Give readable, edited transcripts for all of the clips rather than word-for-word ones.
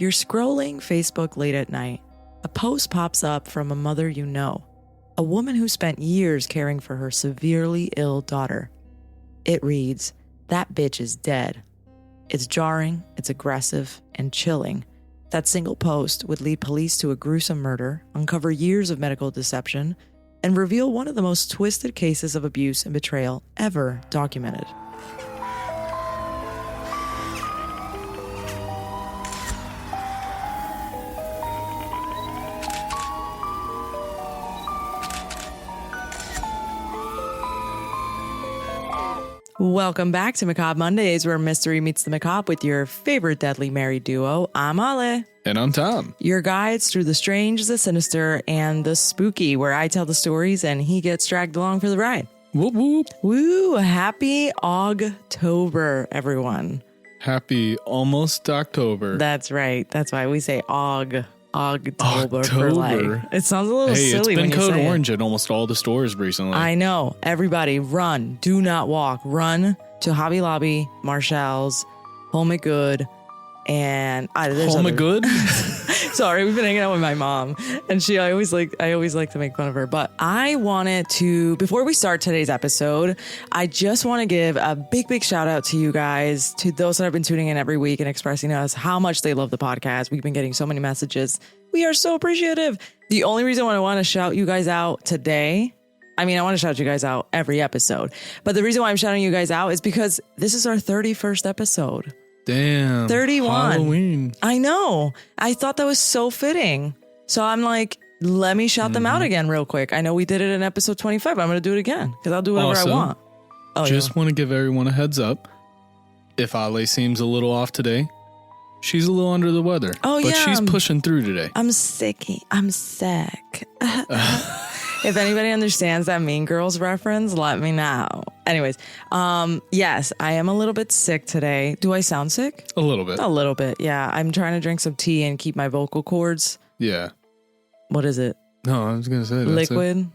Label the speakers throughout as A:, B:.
A: You're scrolling Facebook late at night. A post pops up from a mother you know, a woman who spent years caring for her severely ill daughter. It reads, "That bitch is dead." It's jarring, it's aggressive, and chilling. That single post would lead police to a gruesome murder, uncover years of medical deception, and reveal one of the most twisted cases of abuse and betrayal ever documented. Welcome back to Macabre Mondays, where mystery meets the macabre with your favorite deadly married duo. I'm Ale.
B: And I'm Tom.
A: Your guides through the strange, the sinister, and the spooky, where I tell the stories and he gets dragged along for the ride.
B: Whoop, whoop.
A: Woo! Happy Ogtober, everyone.
B: Happy almost October.
A: That's right. That's why we say Ogtober for like. It sounds a little silly when you say it.
B: It's been code orange at almost all the stores recently.
A: I know. Everybody run. Do not walk. Run to Hobby Lobby, Marshall's, Home and Good, and
B: Home and Good?
A: Sorry, we've been hanging out with my mom, and I always like to make fun of her. But I wanted to, before we start today's episode, I just want to give a big shout out to you guys, to those that have been tuning in every week and expressing to us how much they love the podcast. We've been getting so many messages. We are so appreciative. The only reason why I want to shout you guys out today, I want to shout you guys out every episode, but the reason why I'm shouting you guys out is because this is our 31st episode.
B: Damn.
A: 31.
B: Halloween.
A: I know. I thought that was so fitting. So I'm like, let me shout them out again real quick. I know we did it in episode 25. I'm going to do it again because I'll do whatever I want.
B: Just want to give everyone a heads up. If Ale seems a little off today, she's a little under the weather. But she's pushing through today.
A: I'm sick. If anybody understands that Mean Girls reference, let me know. Anyways, yes, I am a little bit sick today. Do I sound sick?
B: A little bit.
A: A little bit, yeah. I'm trying to drink some tea and keep my vocal cords.
B: Yeah.
A: What is it?
B: No, I was going to say
A: liquid.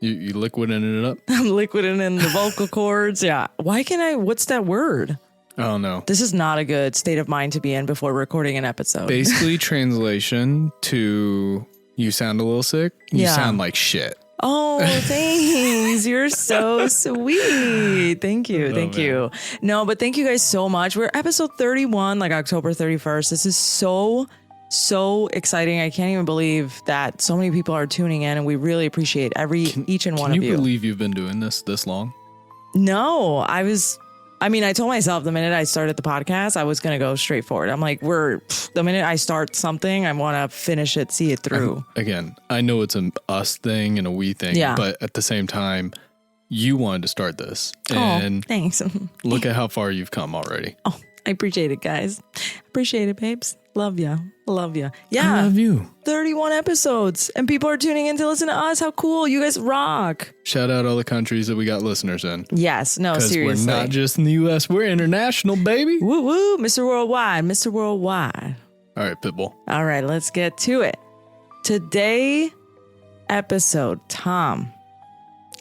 B: You liquiding it up?
A: I'm liquiding in the vocal cords. Yeah. What's that word?
B: Oh, no.
A: This is not a good state of mind to be in before recording an episode.
B: Basically, translation to you sound a little sick. You sound like shit.
A: Oh, thanks. You're so sweet. Thank you. Thank you. No, but thank you guys so much. We're episode 31, like October 31st. This is so exciting. I can't even believe that so many people are tuning in, and we really appreciate each and one of you.
B: Can you believe you've been doing this long?
A: No, I told myself the minute I started the podcast, I was going to go straight forward. I'm like, the minute I start something, I want to finish it, see it through.
B: Again, I know it's an us thing and a we thing, but at the same time, you wanted to start this. And
A: thanks.
B: Look at how far you've come already.
A: Oh, I appreciate it, guys. Appreciate it, babes. Love ya. Yeah.
B: I love you.
A: 31 episodes and people are tuning in to listen to us. How cool. You guys rock.
B: Shout out all the countries that we got listeners in.
A: Yes. No, seriously.
B: Because we're not just in the U.S. We're international, baby.
A: Woo woo. Mr. Worldwide.
B: All right, Pitbull.
A: All right, let's get to it. Today episode, Tom,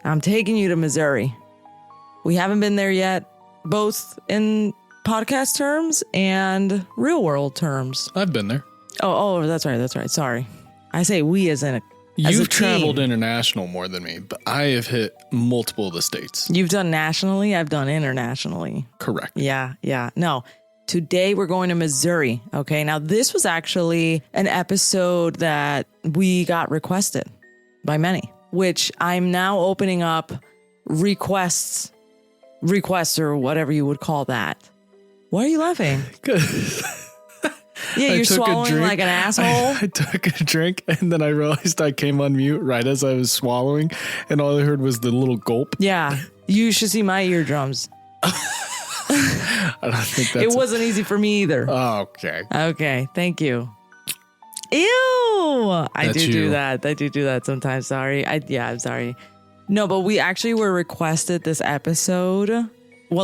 A: I'm taking you to Missouri. We haven't been there yet, both in podcast terms and real world terms.
B: I've been there.
A: Oh, that's right. Sorry. I say we as in a
B: You've traveled international more than me, but I have hit multiple of the states.
A: You've done nationally. I've done internationally.
B: Correct.
A: Yeah. No. Today we're going to Missouri. Okay. Now this was actually an episode that we got requested by many, which I'm now opening up requests or whatever you would call that. Why are you laughing?
B: Good.
A: Yeah, you're swallowing like an asshole.
B: I took a drink and then I realized I came on mute right as I was swallowing and all I heard was the little gulp.
A: Yeah, you should see my eardrums.
B: I don't think that's...
A: It wasn't easy for me either.
B: Oh, okay.
A: Okay, thank you. Ew! I do that sometimes. Sorry. I'm sorry. No, but we actually were requested this episode,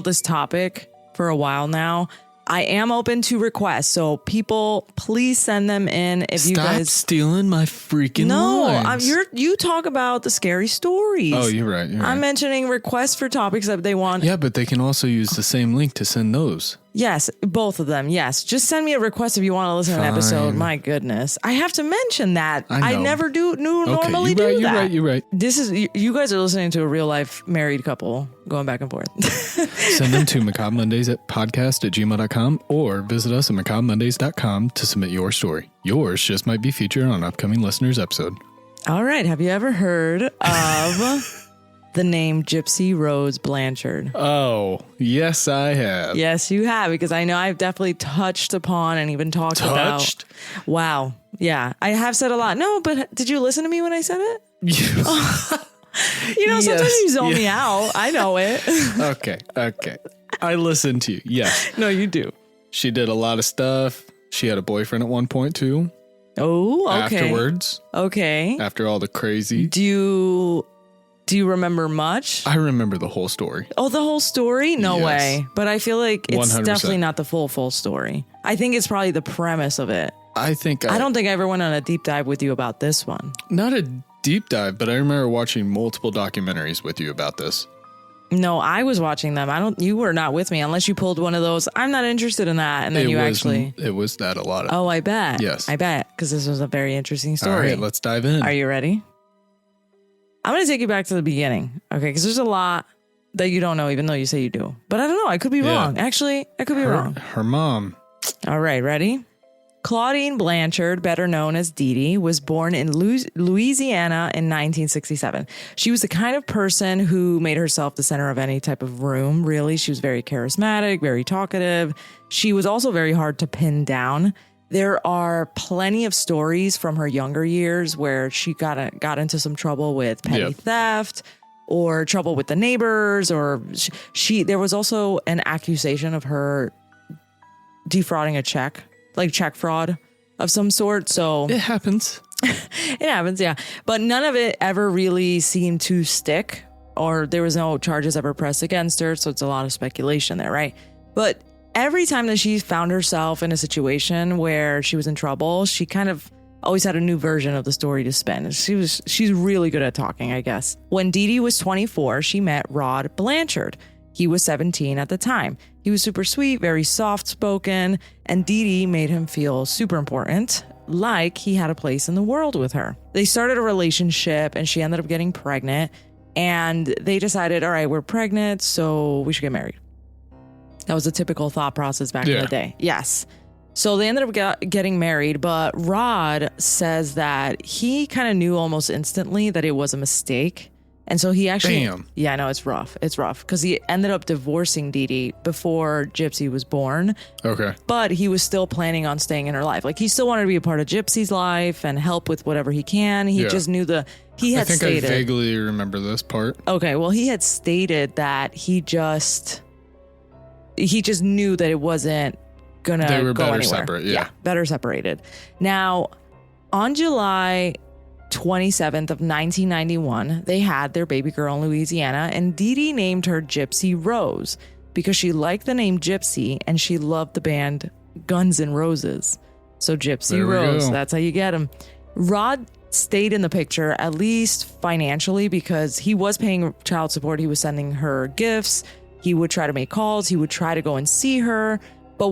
A: this topic for a while now. I am open to requests, so people, please send them in. If you guys
B: stop stealing my freaking lines.
A: You talk about the scary stories.
B: Oh, you're right.
A: I'm mentioning requests for topics that they want.
B: Yeah, but they can also use the same link to send those.
A: Yes, both of them. Yes. Just send me a request if you want to listen to an episode. My goodness. I have to mention that. I never normally do that.
B: You're right.
A: This is, you guys are listening to a real life married couple going back and forth.
B: Send them to macabremondays@podcast@gmail.com or visit us at macabremondays.com to submit your story. Yours just might be featured on an upcoming listeners episode.
A: All right. Have you ever heard of the name Gypsy Rose Blanchard?
B: Oh, yes, I have.
A: Yes, you have, because I know I've definitely touched upon and even talked about. Wow. Yeah, I have said a lot. No, but did you listen to me when I said it? You know, sometimes you zone me out. I know it.
B: Okay. I listened to you. Yes.
A: No, you do.
B: She did a lot of stuff. She had a boyfriend at one point, too.
A: Oh, okay.
B: Afterwards.
A: Okay.
B: After all the crazy.
A: Do you remember much?
B: I remember the whole story.
A: Oh, the whole story? No way. But I feel like it's
B: 100%.
A: definitely not the full story. I think it's probably the premise of it.
B: I don't
A: think I ever went on a deep dive with you about this one.
B: Not a deep dive, but I remember watching multiple documentaries with you about this.
A: No, I was watching them. You were not with me unless you pulled one of those. I'm not interested in that. And then
B: it was that a lot of.
A: Oh, I bet.
B: Yes.
A: I bet. Because this was a very interesting story.
B: All right, let's dive in.
A: Are you ready? I'm going to take you back to the beginning. Okay. Because there's a lot that you don't know, even though you say you do. But I don't know. I could be wrong. Actually, I could be wrong.
B: Her mom.
A: All right. Ready? Claudine Blanchard, better known as Dee Dee, was born in Louisiana in 1967. She was the kind of person who made herself the center of any type of room, really. She was very charismatic, very talkative. She was also very hard to pin down. There are plenty of stories from her younger years where she got into some trouble with petty theft or trouble with the neighbors, or there was also an accusation of her defrauding a check. Like check fraud of some sort. So
B: it happens.
A: It happens, yeah. But none of it ever really seemed to stick, or there was no charges ever pressed against her. So it's a lot of speculation there, right? But every time that she found herself in a situation where she was in trouble, she kind of always had a new version of the story to spin. She's really good at talking, I guess. When Dee Dee was 24, she met Rod Blanchard. He was 17 at the time. He was super sweet, very soft-spoken, and Dee Dee made him feel super important, like he had a place in the world with her. They started a relationship, and she ended up getting pregnant, and they decided, all right, we're pregnant, so we should get married. That was a typical thought process back in the day. Yes. So they ended up getting married, but Rod says that he kind of knew almost instantly that it was a mistake. And so he actually, yeah, no, it's rough. It's rough because he ended up divorcing Dee Dee before Gypsy was born.
B: Okay.
A: But he was still planning on staying in her life. Like he still wanted to be a part of Gypsy's life and help with whatever he can. He just knew I vaguely
B: remember this part.
A: Okay. Well, he had stated that he just knew that it wasn't going to go anywhere. They were better
B: separate. Yeah.
A: Better separated. Now, on July 27th of 1991, they had their baby girl in Louisiana, and Dee Dee named her Gypsy Rose because she liked the name Gypsy and she loved the band Guns N' Roses. So Gypsy Rose, that's how you get them. Rod stayed in the picture, at least financially, because he was paying child support. He was sending her gifts. He would try to make calls. He would try to go and see her. But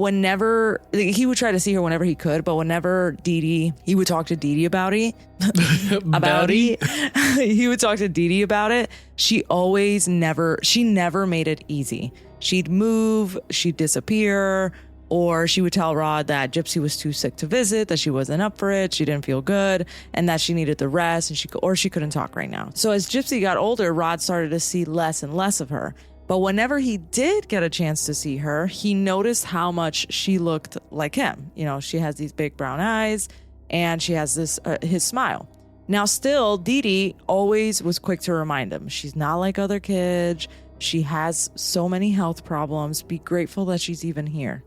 A: he would try to see her whenever he could, but whenever he would talk to Dee Dee about it. He would talk to Dee Dee about it. She never made it easy. She'd move, she'd disappear, or she would tell Rod that Gypsy was too sick to visit, that she wasn't up for it, she didn't feel good, and that she needed the rest, and she couldn't talk right now. So as Gypsy got older, Rod started to see less and less of her. But whenever he did get a chance to see her, he noticed how much she looked like him. You know, she has these big brown eyes and she has his smile. Now, still, Dee Dee always was quick to remind him, she's not like other kids. She has so many health problems. Be grateful that she's even here.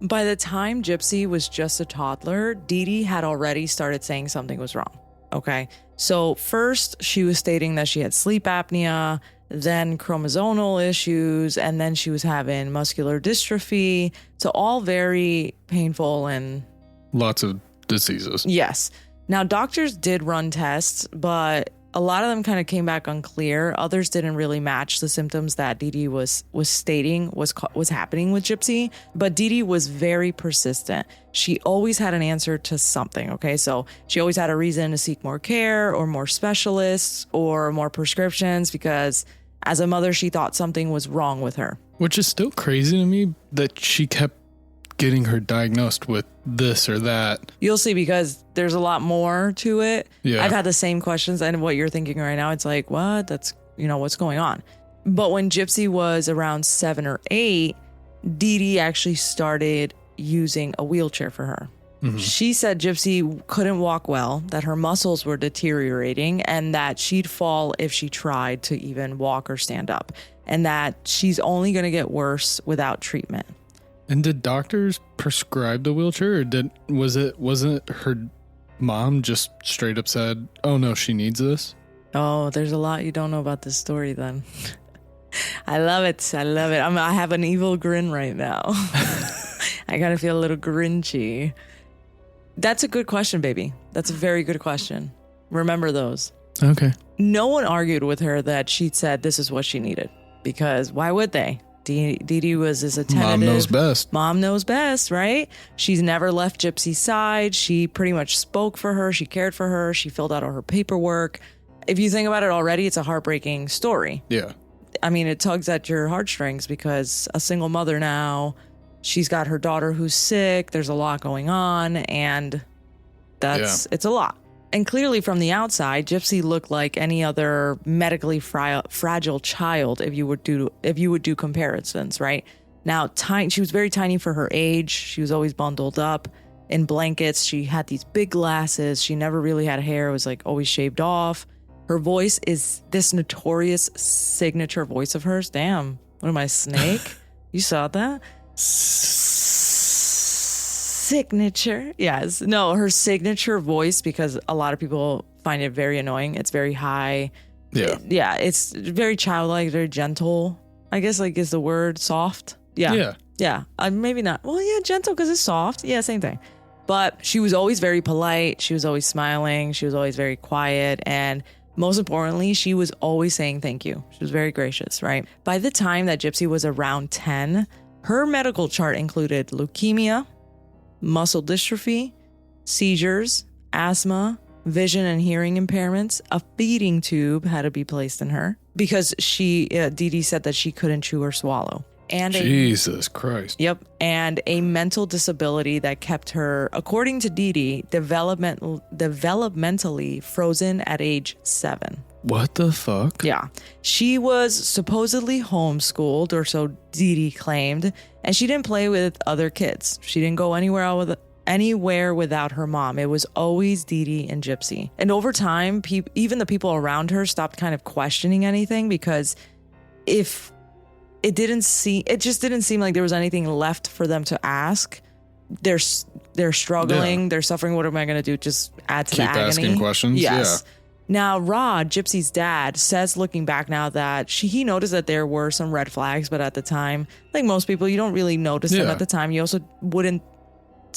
A: By the time Gypsy was just a toddler, Dee Dee had already started saying something was wrong. Okay. So first she was stating that she had sleep apnea, then chromosomal issues, and then she was having muscular dystrophy. So all very painful and
B: lots of diseases.
A: Yes. Now doctors did run tests, but a lot of them kind of came back unclear. Others didn't really match the symptoms that Dee Dee was stating was happening with Gypsy. But Dee Dee was very persistent. She always had an answer to something. Okay, so she always had a reason to seek more care or more specialists or more prescriptions because as a mother, she thought something was wrong with her.
B: Which is still crazy to me that she kept getting her diagnosed with this or that.
A: You'll see, because there's a lot more to it.
B: Yeah.
A: I've had the same questions, and what you're thinking right now, it's like, what? That's, what's going on? But when Gypsy was around 7 or 8, Dee Dee actually started using a wheelchair for her. Mm-hmm. She said Gypsy couldn't walk well, that her muscles were deteriorating, and that she'd fall if she tried to even walk or stand up, and that she's only going to get worse without treatment.
B: And did doctors prescribe the wheelchair, or wasn't her mom just straight up said, "Oh no, she needs this"?
A: Oh, there's a lot you don't know about this story then. I love it. I have an evil grin right now. I gotta feel a little grinchy. That's a good question, baby. That's a very good question. Remember those.
B: Okay.
A: No one argued with her that she said this is what she needed, because why would they? Dee Dee was as attentive.
B: Mom knows best.
A: Mom knows best, right? She's never left Gypsy's side. She pretty much spoke for her. She cared for her. She filled out all her paperwork. If you think about it already, it's a heartbreaking story.
B: Yeah.
A: I mean, it tugs at your heartstrings because a single mother now, she's got her daughter who's sick. There's a lot going on, and it's a lot. And clearly from the outside, Gypsy looked like any other medically fragile child if you would do comparisons, right? Now, she was very tiny for her age. She was always bundled up in blankets. She had these big glasses. She never really had hair. It was like always shaved off. Her voice is this notorious signature voice of hers. Damn, what am I, a snake? You saw that? Signature. Yes. No, her signature voice, because a lot of people find it very annoying. It's very high. Yeah. It's very childlike, very gentle. I guess is the word soft. Yeah. Maybe not. Well, yeah, gentle because it's soft. Yeah, same thing. But she was always very polite. She was always smiling. She was always very quiet. And most importantly, she was always saying thank you. She was very gracious, right? By the time that Gypsy was around 10, her medical chart included leukemia, muscle dystrophy, seizures, asthma, vision and hearing impairments. A feeding tube had to be placed in her because Dee Dee said that she couldn't chew or swallow. And
B: Jesus Christ.
A: Yep. And a mental disability that kept her, according to Dee Dee, developmentally frozen at age 7.
B: What the fuck?
A: Yeah. She was supposedly homeschooled, or so Dee Dee claimed, and she didn't play with other kids. She didn't go anywhere without her mom. It was always Dee Dee and Gypsy. And over time, even the people around her stopped kind of questioning anything, because it just didn't seem like there was anything left for them to ask. They're struggling. Yeah. They're suffering. What am I going to do? Just add to the agony?
B: Keep asking questions?
A: Yes.
B: Yeah.
A: Now, Rod, Gypsy's dad, says looking back now that he noticed that there were some red flags, but at the time, like most people, you don't really notice them at the time. You also wouldn't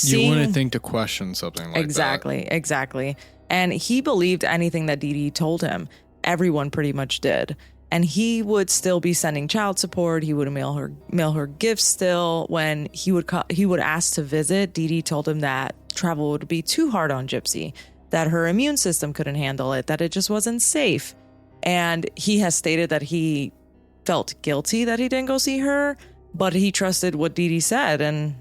B: You wouldn't think to question something like
A: that. Exactly. And he believed anything that Dee Dee told him. Everyone pretty much did. And he would still be sending child support. He would mail her gifts still. When he would ask to visit, Dee Dee told him that travel would be too hard on Gypsy, that her immune system couldn't handle it, that it just wasn't safe. And he has stated that he felt guilty that he didn't go see her, but he trusted what Dee Dee said. And,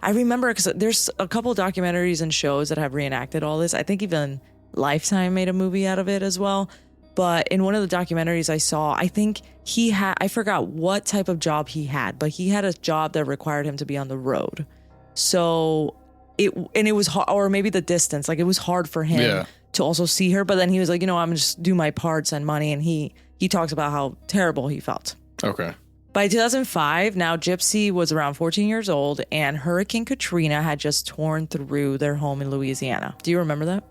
A: I remember, because there's a couple documentaries and shows that have reenacted all this. I think even Lifetime made a movie out of it as well. But in one of the documentaries I saw, I think I forgot what type of job he had, but he had a job that required him to be on the road. So it was hard, or maybe the distance, like it was hard for him to also see her. But then he was like, I'm just do my parts and money. And he talks about how terrible he felt.
B: Okay.
A: By 2005, now Gypsy was around 14 years old, and Hurricane Katrina had just torn through their home in Louisiana. Do you remember that?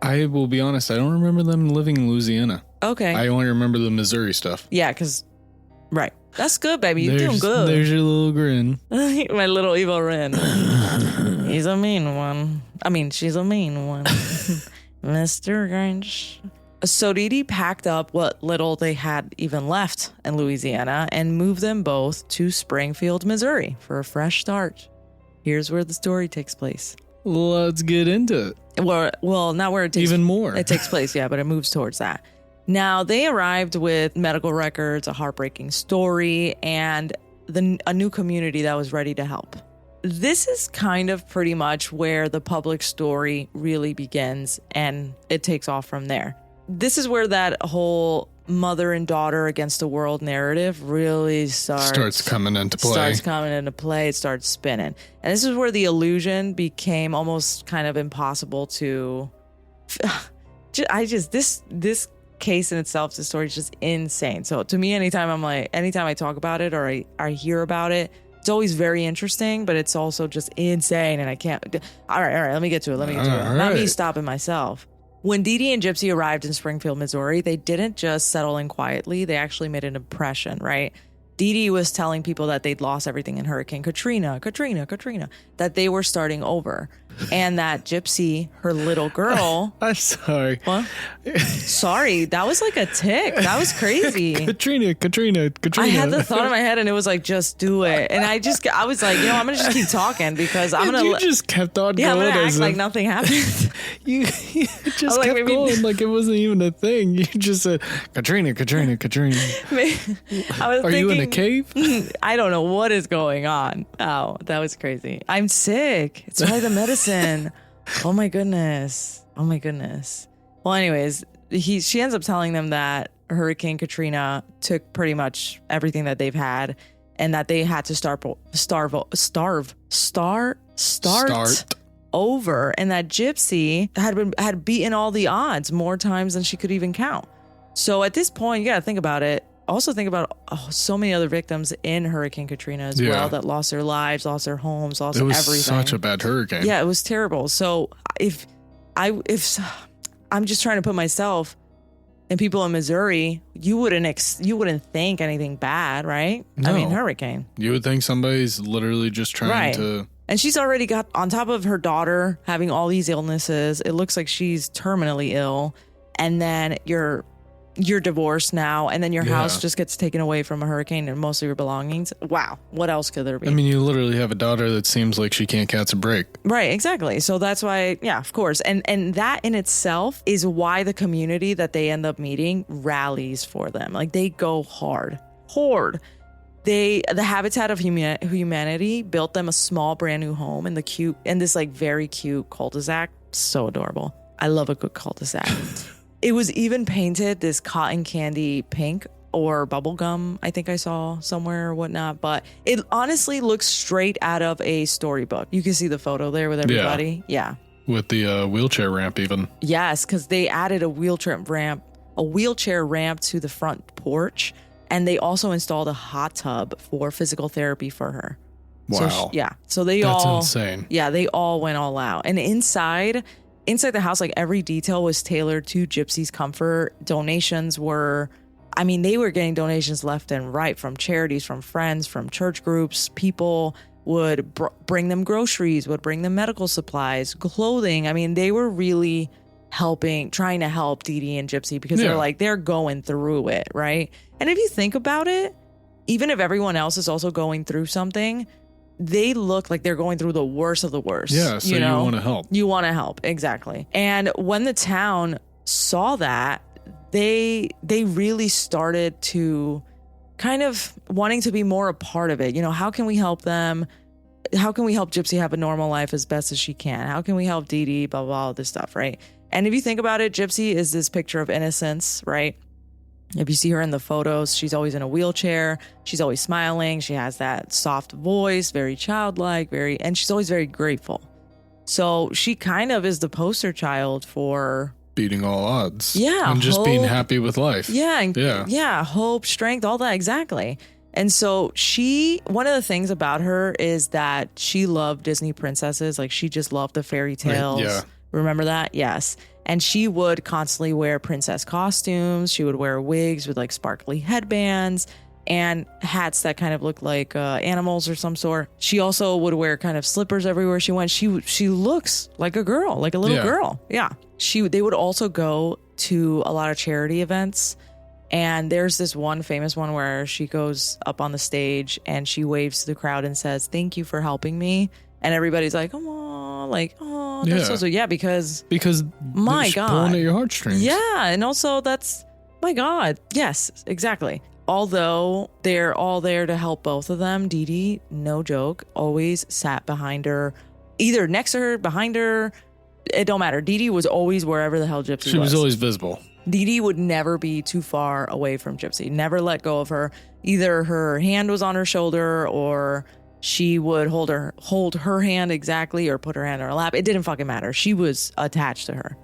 B: I will be honest, I don't remember them living in Louisiana. Okay. I only remember the Missouri stuff.
A: Yeah, because, right. That's good, baby. You're doing good.
B: There's your little grin.
A: My little evil grin. He's a mean one. I mean, she's a mean one. Mr. Grinch. So Dee Dee packed up what little they had even left in Louisiana and moved them both to Springfield, Missouri for a fresh start. Here's where the story takes place.
B: Let's get into it.
A: Well, not where it takes
B: even more.
A: It takes place, yeah, but it moves towards that. Now, they arrived with medical records, a heartbreaking story, and a new community that was ready to help. This is kind of pretty much where the public story really begins, and it takes off from there. This is where that whole mother and daughter against the world narrative really starts
B: coming into play.
A: It starts spinning. And this is where the illusion became almost kind of impossible to... This case in itself, the story is just insane. So to me, anytime I talk about it or I hear about it, it's always very interesting, but it's also just insane. And I can't... All right, let me get to it. Not me stopping myself. When Dee Dee and Gypsy arrived in Springfield, Missouri, they didn't just settle in quietly. They actually made an impression, right? Dee Dee was telling people that they'd lost everything in Hurricane Katrina, that they were starting over. And that Gypsy, her little girl...
B: I'm sorry.
A: What? Sorry, that was like a tick. That was crazy.
B: Katrina.
A: I had the thought in my head and it was like, just do it. And I was like, I'm going to just keep talking because I'm going to...
B: You just kept on going.
A: I'm going to act like nothing happened.
B: You just kept going like it wasn't even a thing. You just said, Katrina.
A: I was
B: Are you in a cave?
A: I don't know what is going on. Oh, that was crazy. I'm sick. It's probably the medicine. Oh my goodness. Well, anyways, she ends up telling them that Hurricane Katrina took pretty much everything that they've had and that they had to start over, and that Gypsy had beaten all the odds more times than she could even count. So at this point, you got to think about it. Also think about so many other victims in Hurricane Katrina as well that lost their lives, lost their homes, lost everything. It was
B: such a bad hurricane.
A: Yeah, it was terrible. So if I'm just trying to put myself and people in Missouri, you wouldn't think anything bad, right?
B: No.
A: I mean, hurricane.
B: You would think somebody's literally just trying to...
A: And she's already got, on top of her daughter having all these illnesses, it looks like she's terminally ill. And then you're divorced now, and then your house just gets taken away from a hurricane and most of your belongings. Wow. What else could there be?
B: I mean, you literally have a daughter that seems like she can't catch a break.
A: Right, exactly. So that's why, yeah, of course. And that in itself is why the community that they end up meeting rallies for them. Like, they go hard. The Habitat of Humanity built them a small brand new home in this like very cute cul-de-sac. So adorable. I love a good cul-de-sac. It was even painted this cotton candy pink or bubblegum, I think I saw somewhere or whatnot. But it honestly looks straight out of a storybook. You can see the photo there with everybody. Yeah.
B: With the wheelchair ramp even.
A: Yes, because they added a wheelchair ramp to the front porch. And they also installed a hot tub for physical therapy for her.
B: Wow.
A: So
B: That's insane.
A: Yeah, they all went all out. And inside the house, like every detail was tailored to Gypsy's comfort. Donations were, they were getting donations left and right from charities, from friends, from church groups. People would bring them groceries, would bring them medical supplies, clothing. They were really trying to help Dee Dee and Gypsy because they're going through it, right? And if you think about it, even if everyone else is also going through something, they look like they're going through the worst of the worst.
B: Yeah, so you want to help.
A: You want to help, exactly. And when the town saw that, they really started to kind of wanting to be more a part of it. How can we help them? How can we help Gypsy have a normal life as best as she can? How can we help Dee Dee, blah, blah, all this stuff, right? And if you think about it, Gypsy is this picture of innocence, right? If you see her in the photos, she's always in a wheelchair. She's always smiling. She has that soft voice, very childlike, and she's always very grateful. So she kind of is the poster child for
B: beating all odds.
A: Yeah.
B: And just being happy with life.
A: Yeah. Hope, strength, all that. Exactly. And so one of the things about her is that she loved Disney princesses. Like, she just loved the fairy tales.
B: Yeah.
A: Remember that? Yes. And she would constantly wear princess costumes. She would wear wigs with like sparkly headbands and hats that kind of looked like animals or some sort. She also would wear kind of slippers everywhere she went. She looks like a girl, like a little girl. Yeah. they would also go to a lot of charity events. And there's this one famous one where she goes up on the stage and she waves to the crowd and says, "Thank you for helping me." And everybody's like, "Oh, that's so sweet." Yeah, because my God,
B: pulling at your heartstrings.
A: Yeah, and also my God, yes, exactly. Although they're all there to help both of them, Dee Dee, no joke, always sat behind her, either next to her, behind her. It don't matter. Dee Dee was always wherever the hell Gypsy was.
B: She was always visible.
A: Dee Dee would never be too far away from Gypsy, never let go of her. Either her hand was on her shoulder or she would hold her hand exactly or put her hand on her lap. It didn't fucking matter. She was attached to her.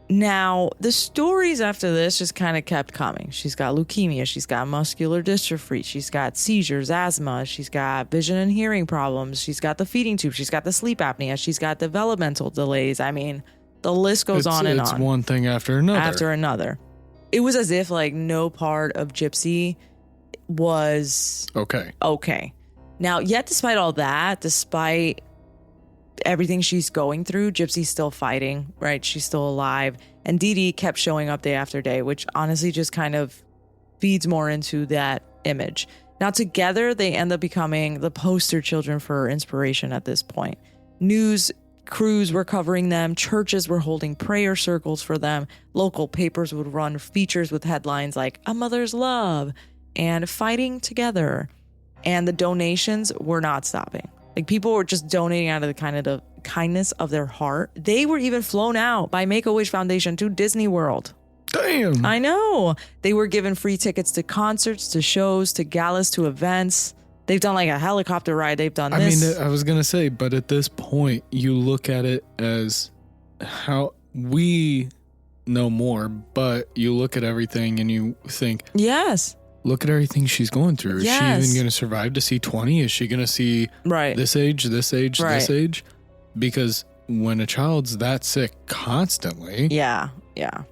A: Now, the stories after this just kind of kept coming. She's got leukemia. She's got muscular dystrophy. She's got seizures, asthma. She's got vision and hearing problems. She's got the feeding tube. She's got the sleep apnea. She's got developmental delays. I mean, the list goes on and on.
B: It's one thing after another.
A: It was as if like no part of Gypsy was okay. Now, yet despite all that, despite everything she's going through, Gypsy's still fighting, right? She's still alive. And Dee Dee kept showing up day after day, which honestly just kind of feeds more into that image. Now, together, they end up becoming the poster children for her inspiration at this point. News crews were covering them. Churches were holding prayer circles for them. Local papers would run features with headlines like "A Mother's Love" and "Fighting Together." And the donations were not stopping. Like, people were just donating out of the kindness of their heart. They were even flown out by Make-A-Wish Foundation to Disney World.
B: Damn.
A: I know. They were given free tickets to concerts, to shows, to galas, to events. They've done like a helicopter ride. They've done this.
B: I mean, I was going to say, but at this point, you look at it as how we know more, but you look at everything and you think,
A: yes,
B: look at everything she's going through.
A: Yes.
B: Is she even going to survive to see 20? Is she going to see this age, this age? Because when a child's that sick constantly,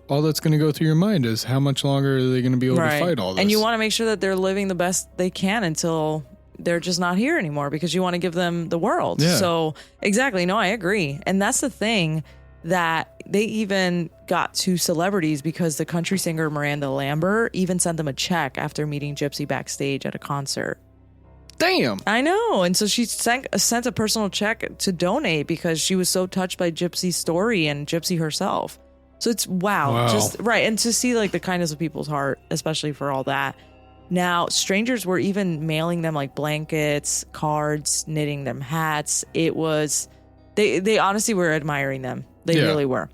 B: all that's going to go through your mind is how much longer are they going to be able to fight all this?
A: And you want to make sure that they're living the best they can until they're just not here anymore, because you want to give them the world.
B: Yeah.
A: So exactly. No, I agree. And that's the thing, that they even got to celebrities, because the country singer Miranda Lambert even sent them a check after meeting Gypsy backstage at a concert.
B: Damn.
A: I know. And so she sent a personal check to donate because she was so touched by Gypsy's story and Gypsy herself. So it's wow. Just right. And to see like the kindness of people's heart, especially for all that. Now, strangers were even mailing them like blankets, cards, knitting them hats. It was, they honestly were admiring them. They really were.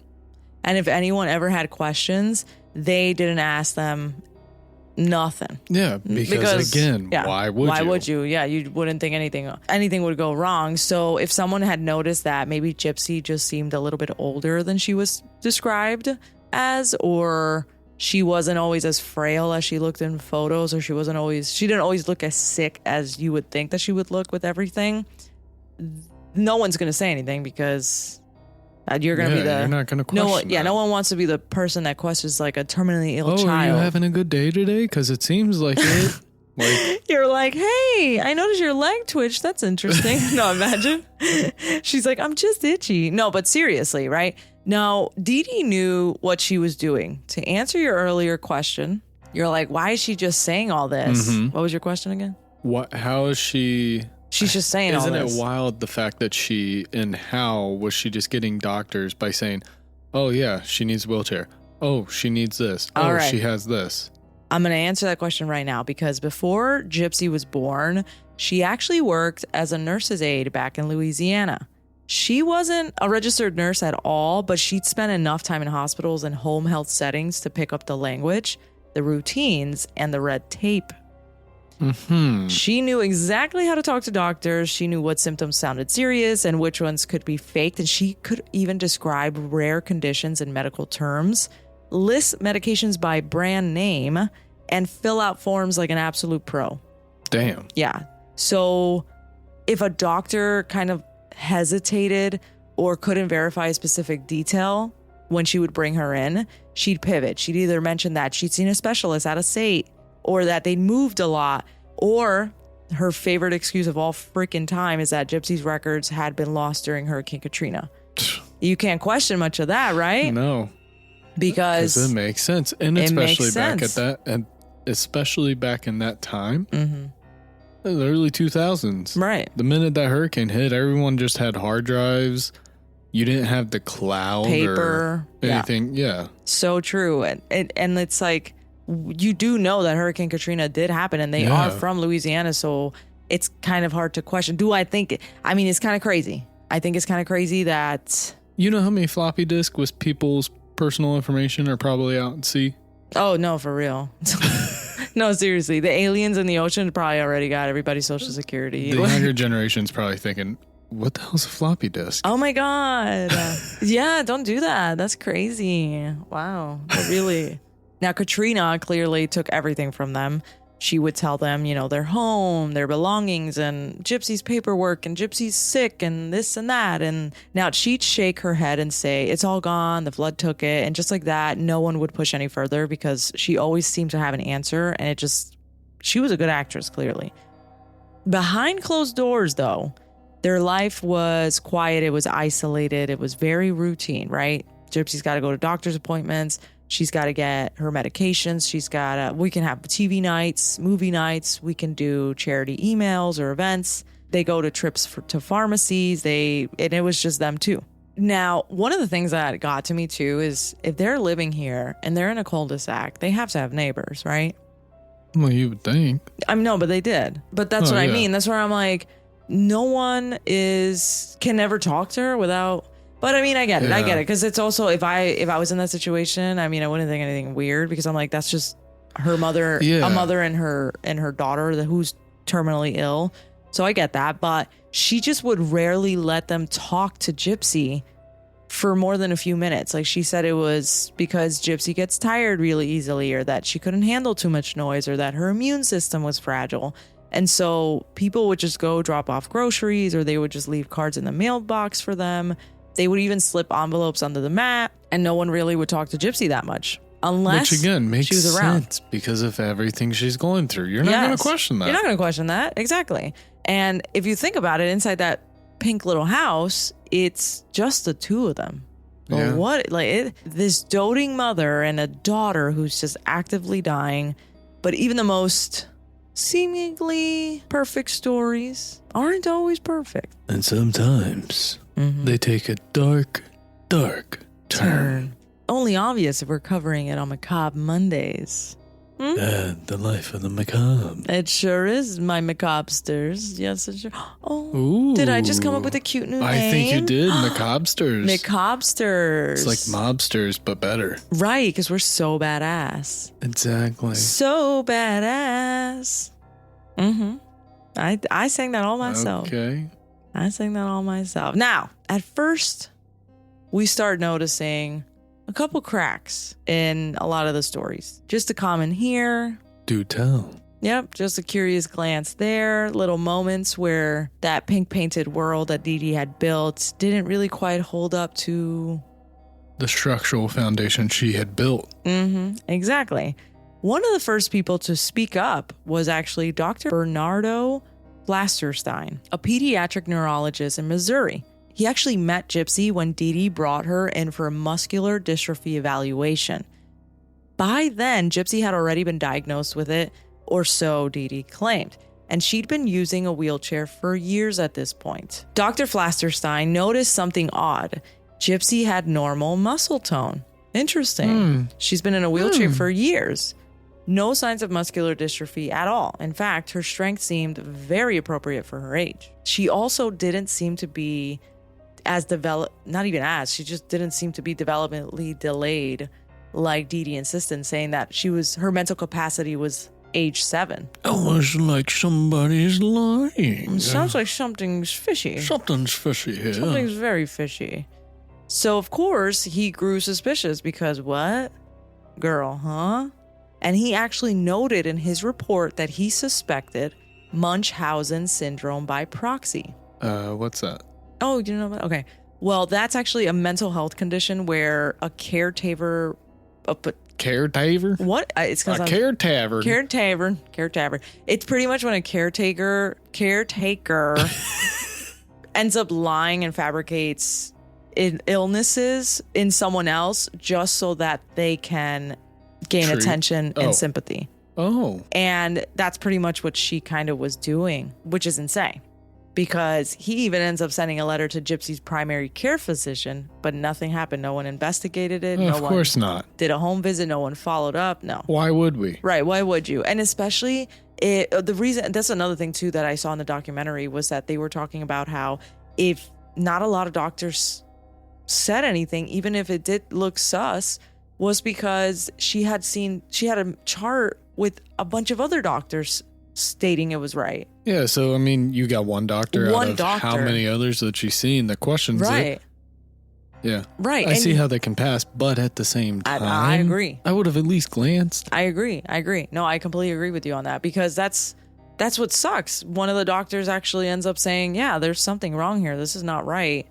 A: And if anyone ever had questions, they didn't ask them nothing.
B: Yeah, because again, why would you?
A: Yeah, you wouldn't think anything would go wrong. So if someone had noticed that maybe Gypsy just seemed a little bit older than she was described as, or she wasn't always as frail as she looked in photos, or she didn't always look as sick as you would think that she would look with everything, no one's going to say anything, because you're going to be
B: you're not going to question
A: no one wants to be the person that questions like a terminally ill child.
B: Are you having a good day today? Because it seems like it. Like,
A: you're like, hey, I noticed your leg twitch. That's interesting. No, imagine. She's like, I'm just itchy. No, but seriously, right? Now, Dee Dee knew what she was doing. To answer your earlier question, you're like, why is she just saying all this? Mm-hmm. What was your question again?
B: How is she...
A: She's just saying all this.
B: Isn't it wild, the fact that how was she just getting doctors by saying, oh yeah, she needs a wheelchair. Oh, she needs this.
A: All right.
B: She has this.
A: I'm going to answer that question right now, because before Gypsy was born, she actually worked as a nurse's aide back in Louisiana. She wasn't a registered nurse at all, but she'd spent enough time in hospitals and home health settings to pick up the language, the routines, and the red tape. Mm-hmm. She knew exactly how to talk to doctors. She knew what symptoms sounded serious and which ones could be faked. And she could even describe rare conditions in medical terms, list medications by brand name, and fill out forms like an absolute pro.
B: Damn.
A: Yeah. So if a doctor kind of hesitated or couldn't verify a specific detail when she would bring her in, she'd pivot. She'd either mention that she'd seen a specialist out of state, or that they'd moved a lot, or her favorite excuse of all freaking time is that Gypsy's records had been lost during Hurricane Katrina. You can't question much of that, right?
B: No.
A: Because
B: it makes sense. And especially back at that, and especially back in that time, the early 2000s.
A: Right.
B: The minute that hurricane hit, everyone just had hard drives. You didn't have the cloud
A: paper,
B: or anything. Yeah.
A: So true. And it's like, you do know that Hurricane Katrina did happen, and they are from Louisiana. So it's kind of hard to question. It's kind of crazy. I think it's kind of crazy that...
B: You know how many floppy disks with people's personal information are probably out at sea?
A: Oh, no, for real. No, seriously. The aliens in the ocean probably already got everybody's social security.
B: The younger generation's probably thinking, what the hell's a floppy disk?
A: Oh, my God. Yeah, don't do that. That's crazy. Wow. Really? Now, Katrina clearly took everything from them. She would tell them, their home, their belongings, and Gypsy's paperwork, and Gypsy's sick, and this and that. And now she'd shake her head and say, it's all gone. The flood took it. And just like that, no one would push any further because she always seemed to have an answer. And she was a good actress, clearly. Behind closed doors, though, their life was quiet. It was isolated. It was very routine, right? Gypsy's got to go to doctor's appointments. She's got to get her medications. We can have TV nights, movie nights. We can do charity emails or events. They go to trips to pharmacies. And it was just them too. Now, one of the things that got to me too is if they're living here and they're in a cul-de-sac, they have to have neighbors, right?
B: Well, you would think.
A: No, but they did. But that's what I mean. That's where I'm like, no one can never talk to her without... But I get it. I get it. Because it's also, if I was in that situation, I wouldn't think anything weird because I'm like, that's just her mother, a mother and her daughter who's terminally ill. So I get that. But she just would rarely let them talk to Gypsy for more than a few minutes. Like she said, it was because Gypsy gets tired really easily, or that she couldn't handle too much noise, or that her immune system was fragile. And so people would just go drop off groceries, or they would just leave cards in the mailbox for them. They would even slip envelopes under the mat, and no one really would talk to Gypsy that much. Unless
B: Which again makes
A: she was around.
B: Sense because of everything she's going through. You're not going to question that.
A: You're not going to question that. Exactly. And if you think about it, inside that pink little house, it's just the two of them. But this doting mother and a daughter who's just actively dying. But even the most seemingly perfect stories aren't always perfect.
B: And sometimes they take a dark, dark turn.
A: Only obvious if we're covering it on Macabre Mondays.
B: The life of the macabre.
A: It sure is, my macabsters. Yes, it sure. Oh, ooh. Did I just come up with a cute new name?
B: I think you did, macabsters.
A: Macabsters.
B: It's like mobsters, but better.
A: Right, because we're so badass.
B: Exactly.
A: So badass. I sang that all myself.
B: Okay.
A: I sang that all myself. Now, at first, we start noticing a couple cracks in a lot of the stories. Just a comment here.
B: Do tell.
A: Yep, just a curious glance there. Little moments where that pink painted world that Dee Dee had built didn't really quite hold up to
B: the structural foundation she had built.
A: Exactly. One of the first people to speak up was actually Dr. Bernardo Flasterstein, a pediatric neurologist in Missouri. He actually met Gypsy when Dee Dee brought her in for a muscular dystrophy evaluation. By then, Gypsy had already been diagnosed with it, or so Dee Dee claimed, and she'd been using a wheelchair for years at this point. Dr. Flasterstein noticed something odd. Gypsy had normal muscle tone. Interesting. She's been in a wheelchair for years. No signs of muscular dystrophy at all. In fact, her strength seemed very appropriate for her age. She also didn't seem to be she just didn't seem to be developmentally delayed like Dee Dee insisted, saying that her mental capacity was age 7.
B: It was like somebody's lying.
A: Sounds like something's fishy.
B: Something's fishy here.
A: Something's very fishy. So, of course, he grew suspicious because what? Girl, huh? And he actually noted in his report that he suspected Munchausen syndrome by proxy.
B: What's that?
A: Oh, you know that? Okay. Well, that's actually a mental health condition where a caretaker...
B: Caretaker?
A: What? It's
B: a caretaker.
A: Caretaker. It's pretty much when a caretaker ends up lying and fabricates illnesses in someone else just so that they can gain attention and sympathy.
B: Oh.
A: And that's pretty much what she kind of was doing, which is insane. Because he even ends up sending a letter to Gypsy's primary care physician, but nothing happened. No one investigated it.
B: Of course not.
A: Did a home visit. No one followed up. No.
B: Why would we?
A: Right. Why would you? And especially the reason, that's another thing too that I saw in the documentary, was that they were talking about how if not a lot of doctors said anything, even if it did look sus, was because she had a chart with a bunch of other doctors stating it was right.
B: Yeah, so I mean, you got one doctor out of how many others that she's seen that questions it. Yeah.
A: Right.
B: I see how they can pass, but at the same time,
A: I agree.
B: I would have at least glanced.
A: I agree. No, I completely agree with you on that, because that's what sucks. One of the doctors actually ends up saying, yeah, there's something wrong here. This is not right.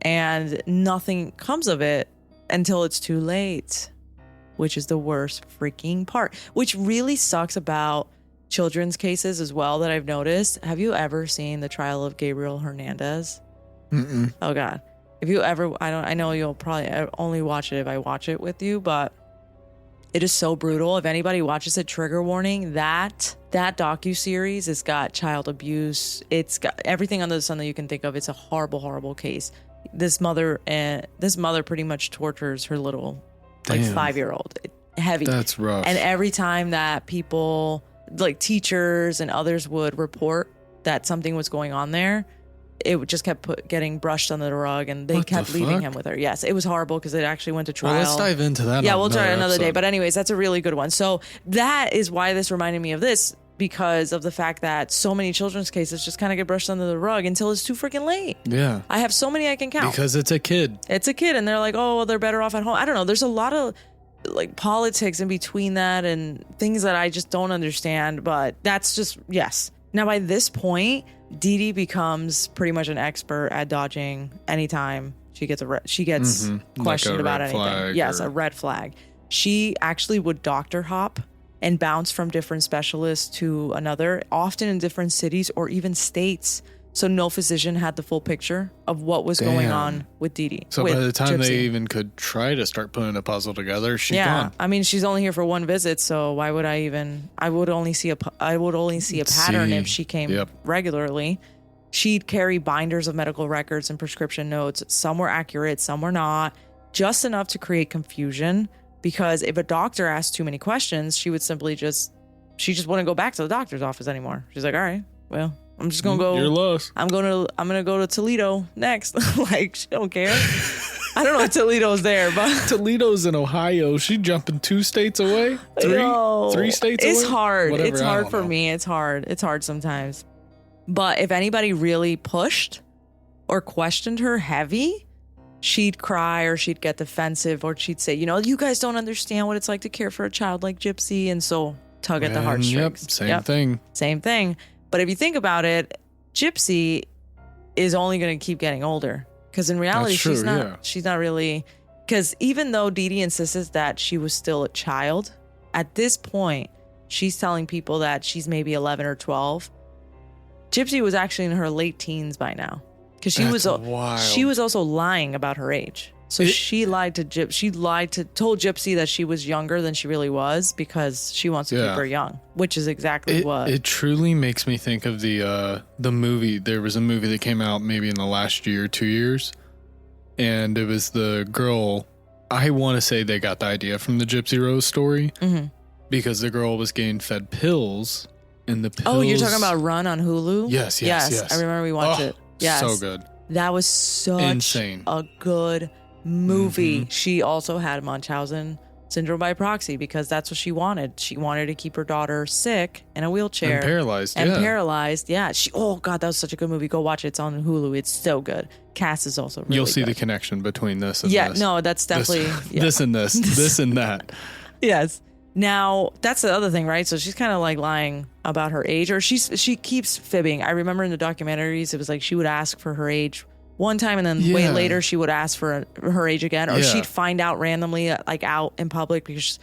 A: And nothing comes of it until it's too late, which is the worst freaking part, which really sucks about children's cases as well that I've noticed. Have you ever seen the trial of Gabriel Hernandez?
B: Mm-mm.
A: Oh God. If you ever, I know you'll probably only watch it if I watch it with you, but it is so brutal. If anybody watches it, trigger warning, that docuseries, it's got child abuse. It's got everything under the sun that you can think of. It's a horrible, horrible case. This mother pretty much tortures her little, like 5-year-old. Heavy.
B: That's rough.
A: And every time that people, like teachers and others, would report that something was going on there, it just kept getting brushed under the rug, and they kept leaving him with her. Yes, it was horrible because it actually went to trial.
B: Well, let's dive into that.
A: Yeah, we'll try another day. But anyways, that's a really good one. So that is why this reminded me of this, because of the fact that so many children's cases just kind of get brushed under the rug until it's too freaking late.
B: Yeah.
A: I have so many I can count.
B: Because it's a kid.
A: It's a kid, and they're like, oh, well, they're better off at home. I don't know. There's a lot of like politics in between that and things that I just don't understand, but that's just, yes. Now, by this point, Dee Dee becomes pretty much an expert at dodging anytime she gets questioned about anything. Yes, a red flag. She actually would doctor hop and bounce from different specialists to another, often in different cities or even states. So no physician had the full picture of what was going on with Dee Dee.
B: So by the time they even could try to start putting a puzzle together, she's gone.
A: I mean, she's only here for one visit, so why would I even? I would only see a pattern if she came regularly. She'd carry binders of medical records and prescription notes. Some were accurate, some were not, just enough to create confusion. Because if a doctor asked too many questions, she would simply she just wouldn't go back to the doctor's office anymore. She's like, all right, well, I'm just gonna go.
B: You're lost.
A: I'm gonna go to Toledo next. Like, she don't care. I don't know if Toledo's there, but
B: Toledo's in Ohio. She jumping 2 states away. 3 states away.
A: It's hard.
B: Whatever,
A: it's hard for me. It's hard. It's hard sometimes. But if anybody really pushed or questioned her heavy, she'd cry or she'd get defensive, or she'd say, you guys don't understand what it's like to care for a child like Gypsy, and so tug at the heartstrings. Same thing. But if you think about it, Gypsy is only going to keep getting older, because in reality, she's not really, because even though Dee Dee insisted that she was still a child, at this point, she's telling people that she's maybe 11 or 12. Gypsy was actually in her late teens by now, because she was also lying about her age. So she lied to told Gypsy that she was younger than she really was, because she wants to keep her young, which is exactly what.
B: It truly makes me think of the movie. There was a movie that came out maybe in the last year, 2 years, and it was the girl. I want to say they got the idea from the Gypsy Rose story, because the girl was getting fed pills, and the pills.
A: Oh, you're talking about Run on Hulu?
B: Yes.
A: I remember we watched it. Yes,
B: so good.
A: That was such
B: insane.
A: A good movie. She also had Munchausen syndrome by proxy, because that's what she wanted. She wanted to keep her daughter sick in a wheelchair.
B: And paralyzed.
A: Yeah. Oh, God, that was such a good movie. Go watch it. It's on Hulu. It's so good. Cast is also really good.
B: You'll see the connection between this and this.
A: Yeah, no, that's definitely...
B: This and this. This and that.
A: Yes. Now, that's the other thing, right? So she's kind of like lying about her age, or she keeps fibbing. I remember in the documentaries, it was like she would ask for her age one time, and then way later she would ask for her age again, or she'd find out randomly, like out in public, because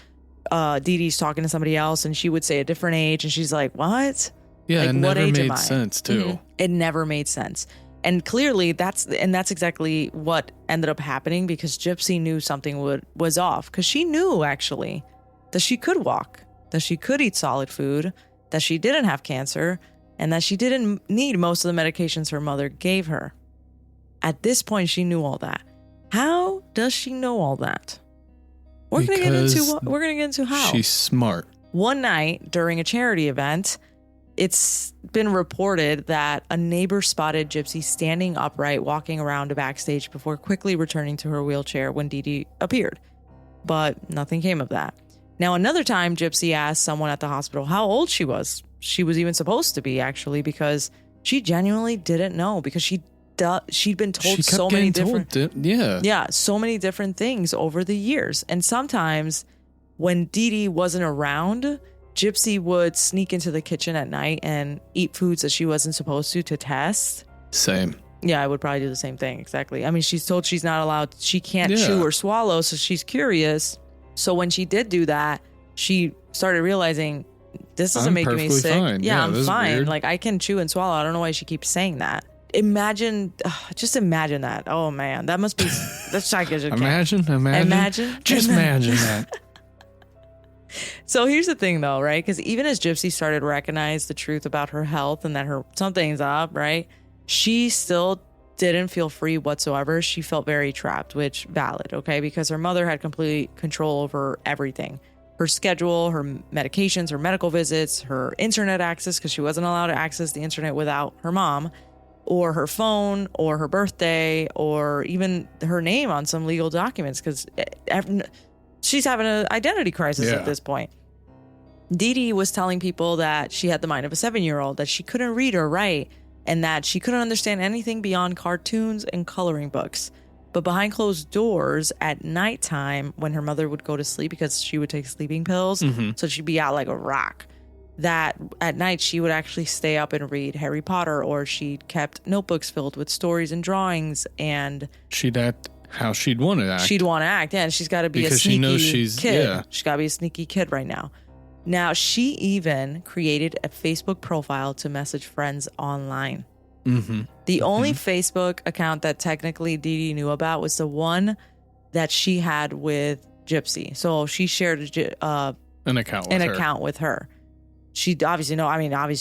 A: Dee Dee's talking to somebody else, and she would say a different age, and she's like, what?
B: Yeah,
A: like,
B: it never made sense, too.
A: It never made sense. And clearly that's exactly what ended up happening, because Gypsy knew something was off, because she knew actually that she could walk, that she could eat solid food, that she didn't have cancer, and that she didn't need most of the medications her mother gave her. At this point, she knew all that. How does she know all that? We're going to get into how.
B: She's smart.
A: One night during a charity event, it's been reported that a neighbor spotted Gypsy standing upright, walking around a backstage before quickly returning to her wheelchair when Dee Dee appeared. But nothing came of that. Now, another time, Gypsy asked someone at the hospital how old she was. She was even supposed to be, actually, because she genuinely didn't know, because she'd been told so many different so many different things over the years. And sometimes when Dee Dee wasn't around, Gypsy would sneak into the kitchen at night and eat foods that she wasn't supposed to test.
B: Same.
A: Yeah, I would probably do the same thing. Exactly. I mean, she's told she's not allowed, she can't chew or swallow, so she's curious. So when she did do that, she started realizing, this isn't making me sick.
B: Fine.
A: Yeah, I'm fine. Weird. Like, I can chew and swallow. I don't know why she keeps saying that. Just imagine that. Oh man, that must be, that's psychic.
B: Imagine that.
A: So here's the thing though, right? Because even as Gypsy started to recognize the truth about her health and that something's up, right? She still didn't feel free whatsoever. She felt very trapped, which valid, okay? Because her mother had complete control over everything. Her schedule, her medications, her medical visits, her internet access, because she wasn't allowed to access the internet without her mom, or her phone, or her birthday, or even her name on some legal documents, because she's having an identity crisis at this point. Dee Dee was telling people that she had the mind of a 7-year-old, that she couldn't read or write, and that she couldn't understand anything beyond cartoons and coloring books. But behind closed doors at nighttime, when her mother would go to sleep, because she would take sleeping pills, so she'd be out like a rock, that at night she would actually stay up and read Harry Potter, or she kept notebooks filled with stories and drawings, and
B: she'd act how she'd want to act.
A: She'd want to act, yeah. And she's got to be
B: because
A: a sneaky
B: she knows she's
A: kid.
B: Yeah.
A: She's got to be a sneaky kid right now. Now, she even created a Facebook profile to message friends online. The only Facebook account that technically Dee Dee knew about was the one that she had with Gypsy. So she shared an account with her. She obviously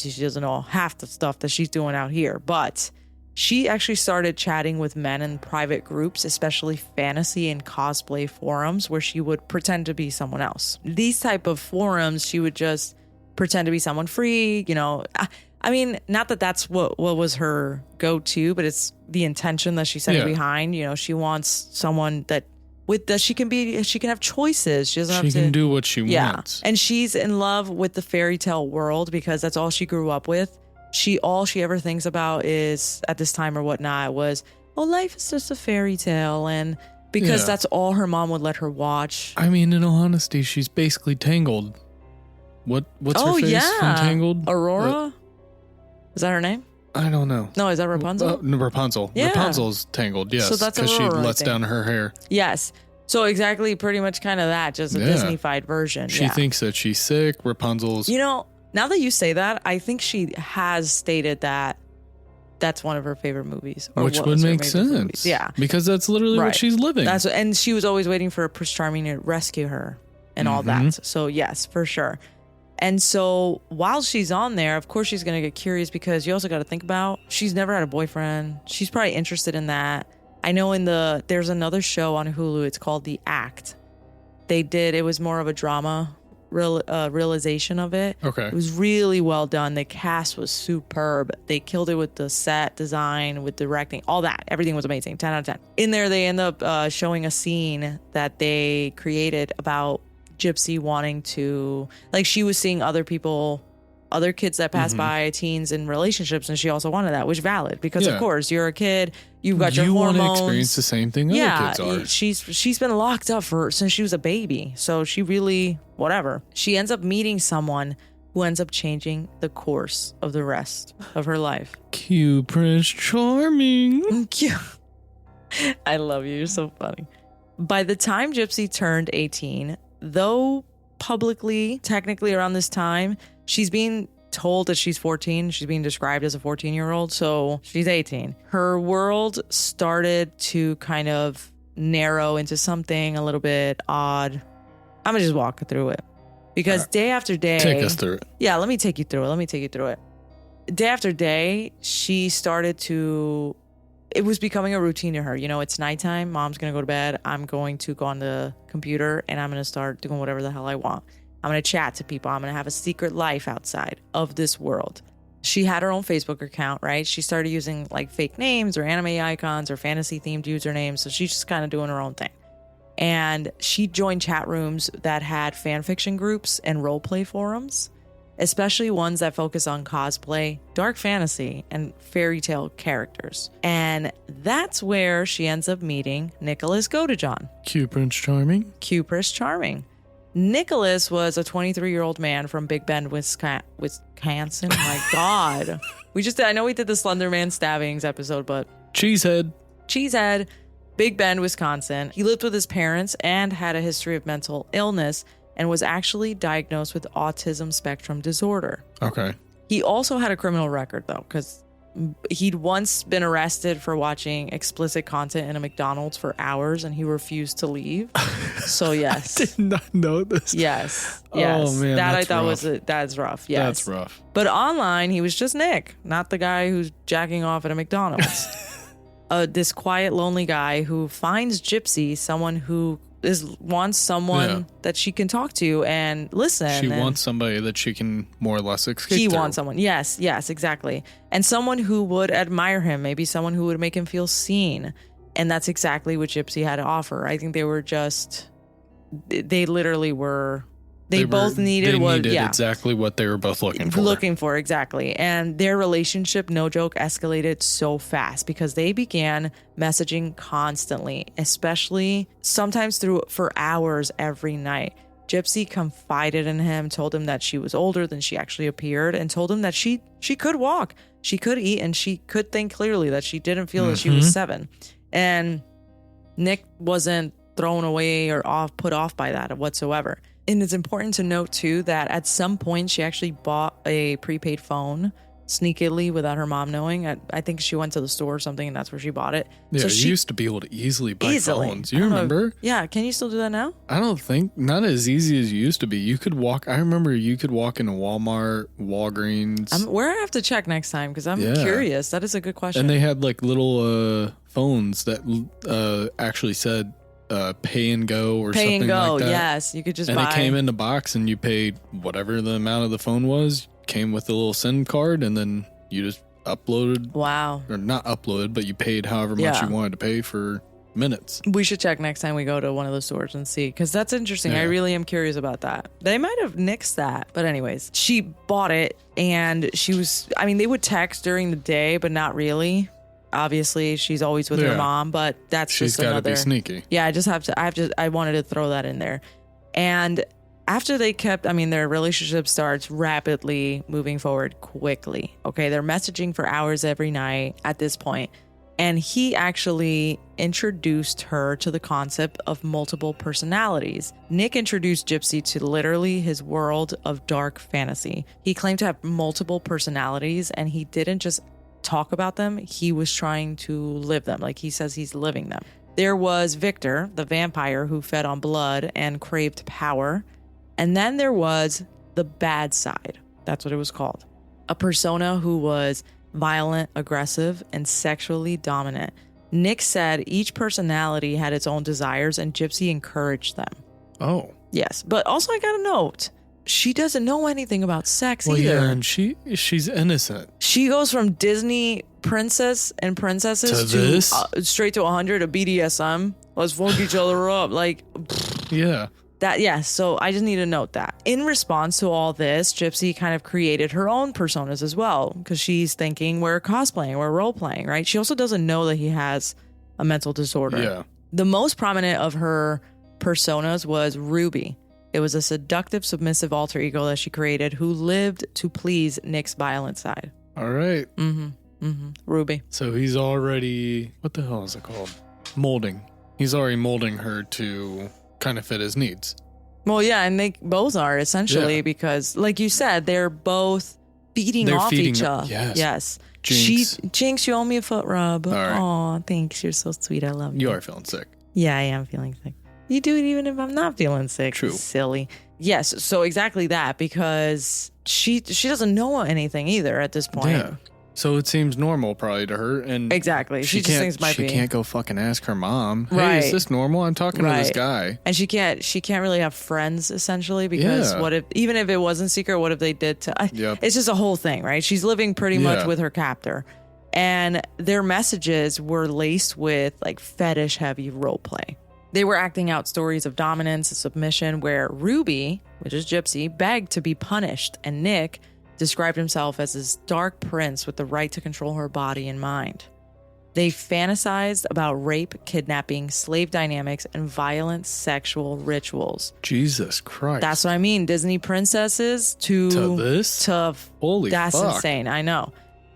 A: she doesn't know half the stuff that she's doing out here, but she actually started chatting with men in private groups, especially fantasy and cosplay forums, where she would pretend to be someone else. These type of forums, she would just pretend to be someone free, I mean, not that that's what was her go-to, but it's the intention that she set it behind. She wants someone that she can have choices. She
B: can do what she wants.
A: And she's in love with the fairy tale world, because that's all she grew up with. All she ever thinks about is, at this time or whatnot, was, life is just a fairy tale. And because that's all her mom would let her watch.
B: I mean, in all honesty, she's basically Tangled. What's her face from Tangled?
A: Aurora? Is that her name?
B: I don't know.
A: No, is that Rapunzel?
B: No, Rapunzel. Yeah. Rapunzel's Tangled, yes.
A: So that's
B: because she
A: Aurora,
B: lets down her hair.
A: Yes. So exactly, pretty much kind of that, just a Disney-fied version.
B: She thinks that she's sick. Rapunzel's...
A: now that you say that, I think she has stated that that's one of her favorite movies.
B: Which would make sense.
A: Yeah.
B: Because that's literally what she's living.
A: And she was always waiting for Prince Charming to rescue her and all that. So yes, for sure. And so while she's on there, of course, she's going to get curious, because you also got to think about, she's never had a boyfriend. She's probably interested in that. I know there's another show on Hulu. It's called The Act. It was more of a drama realization of it.
B: Okay.
A: It was really well done. The cast was superb. They killed it with the set design, with directing, all that. Everything was amazing. 10 out of 10. In there, they end up showing a scene that they created about Gypsy wanting to, she was seeing other kids that pass by, teens in relationships, and she also wanted that, which is valid, because of course you're a kid, you've got your hormones. You want to
B: experience the same thing other kids are.
A: She's been locked up since she was a baby, so she really, whatever. She ends up meeting someone who ends up changing the course of the rest of her life.
B: Cute Prince Charming.
A: Cute. I love you. You're so funny. By the time Gypsy turned 18, though publicly, technically around this time, she's being told that she's 14. She's being described as a 14-year-old. So she's 18. Her world started to kind of narrow into something a little bit odd. I'm going to just walk through it. Because day after day...
B: Take us through it.
A: Yeah, let me take you through it. Day after day, she started to... It was becoming a routine to her. You know, it's nighttime. Mom's going to go to bed. I'm going to go on the computer and I'm going to start doing whatever the hell I want. I'm going to chat to people. I'm going to have a secret life outside of this world. She had her own Facebook account, right? She started using like fake names or anime icons or fantasy themed usernames. So she's just kind of doing her own thing. And she joined chat rooms that had fan fiction groups and role play forums, especially ones that focus on cosplay, dark fantasy, and fairy tale characters. And that's where she ends up meeting Nicholas Godejohn.
B: Q Prince Charming.
A: Nicholas was a 23-year-old man from Big Bend, Wisconsin. My God. I know we did the Slender Man stabbings episode, but... Cheesehead. Big Bend, Wisconsin. He lived with his parents and had a history of mental illness and was actually diagnosed with autism spectrum disorder.
B: Okay.
A: He also had a criminal record, though, because he'd once been arrested for watching explicit content in a McDonald's for hours, and he refused to leave. So, yes.
B: I did not know this.
A: Yes.
B: Oh, man,
A: that I thought that's rough. Yes.
B: That's rough.
A: But online, he was just Nick, not the guy who's jacking off at a McDonald's. This quiet, lonely guy who finds Gypsy, someone who wants someone that she can talk to and listen.
B: She wants somebody that she can more or less escape
A: He
B: through.
A: wants someone. Yes, exactly. And someone who would admire him, maybe someone who would make him feel seen. And that's exactly what Gypsy had to offer. I think they literally were... They both needed
B: exactly what they were both looking for.
A: Exactly. And their relationship, no joke, escalated so fast because they began messaging constantly, especially sometimes for hours every night. Gypsy confided in him, told him that she was older than she actually appeared, and told him that she could walk, she could eat, and she could think clearly, that she didn't feel that she was 7. And Nick wasn't thrown away or put off by that whatsoever. And it's important to note, too, that at some point she actually bought a prepaid phone sneakily without her mom knowing. I think she went to the store or something, and that's where she bought it.
B: Yeah, she used to be able to easily buy phones. You remember?
A: Yeah. Can you still do that now?
B: I don't think. Not as easy as you used to be. You could walk. I remember you could walk into Walmart, Walgreens.
A: Where I have to check next time because I'm curious. That is a good question.
B: And they had like little phones that actually said pay and go or something like that.
A: Yes, you could just buy.
B: And it came in the box and you paid whatever the amount of the phone was, came with a little SIM card, and then you just uploaded.
A: Wow.
B: Or not uploaded, but you paid however much you wanted to pay for minutes.
A: We should check next time we go to one of the stores and see, because that's interesting. I really am curious about that. They might have nixed that. But anyways, she bought it and they would text during the day, but not really. Obviously, she's always with her mom, but she's got to be
B: sneaky.
A: Yeah, I wanted to throw that in there. And after their relationship starts rapidly moving forward quickly. Okay, they're messaging for hours every night at this point. And he actually introduced her to the concept of multiple personalities. Nick introduced Gypsy to literally his world of dark fantasy. He claimed to have multiple personalities, and he didn't just talk about them, he was trying to live them. Like he says he's living them. There was Victor, the vampire who fed on blood and craved power. And then there was the bad side. That's what it was called. A persona who was violent, aggressive, and sexually dominant. Nick said each personality had its own desires and Gypsy encouraged them.
B: Oh.
A: Yes. But also I got a note. She doesn't know anything about sex either.
B: Yeah, and she's innocent.
A: She goes from Disney princesses to straight to 100 of BDSM. Let's fuck each other up. Like,
B: yeah.
A: So I just need to note that. In response to all this, Gypsy kind of created her own personas as well, because she's thinking we're cosplaying, we're role playing, right? She also doesn't know that he has a mental disorder.
B: Yeah.
A: The most prominent of her personas was Ruby. It was a seductive, submissive alter ego that she created who lived to please Nick's violent side.
B: All right.
A: Ruby.
B: So he's already, what the hell is it called? Molding. He's already molding her to kind of fit his needs.
A: Well, yeah, and they both are essentially because, like you said, they're both feeding off each other.
B: Yes.
A: Jinx, you owe me a foot rub.
B: Right.
A: Oh, thanks. You're so sweet. I love you.
B: You are feeling sick.
A: Yeah, I am feeling sick. You do it even if I'm not feeling sick.
B: True.
A: Silly. Yes. So exactly that, because she doesn't know anything either at this point.
B: Yeah. So it seems normal probably to her. And
A: exactly. She just thinks
B: she can't go fucking ask her mom. Hey,
A: right.
B: Is this normal? I'm talking to this guy.
A: And she can't really have friends essentially, because what if, even if it wasn't secret, what if they did to, it's just a whole thing, right? She's living pretty much with her captor. And their messages were laced with like fetish heavy role play. They were acting out stories of dominance and submission where Ruby, which is Gypsy, begged to be punished, and Nick described himself as this dark prince with the right to control her body and mind. They fantasized about rape, kidnapping, slave dynamics, and violent sexual rituals.
B: Jesus Christ.
A: That's what I mean. Disney princesses to
B: this?
A: Holy fuck. That's insane. I know.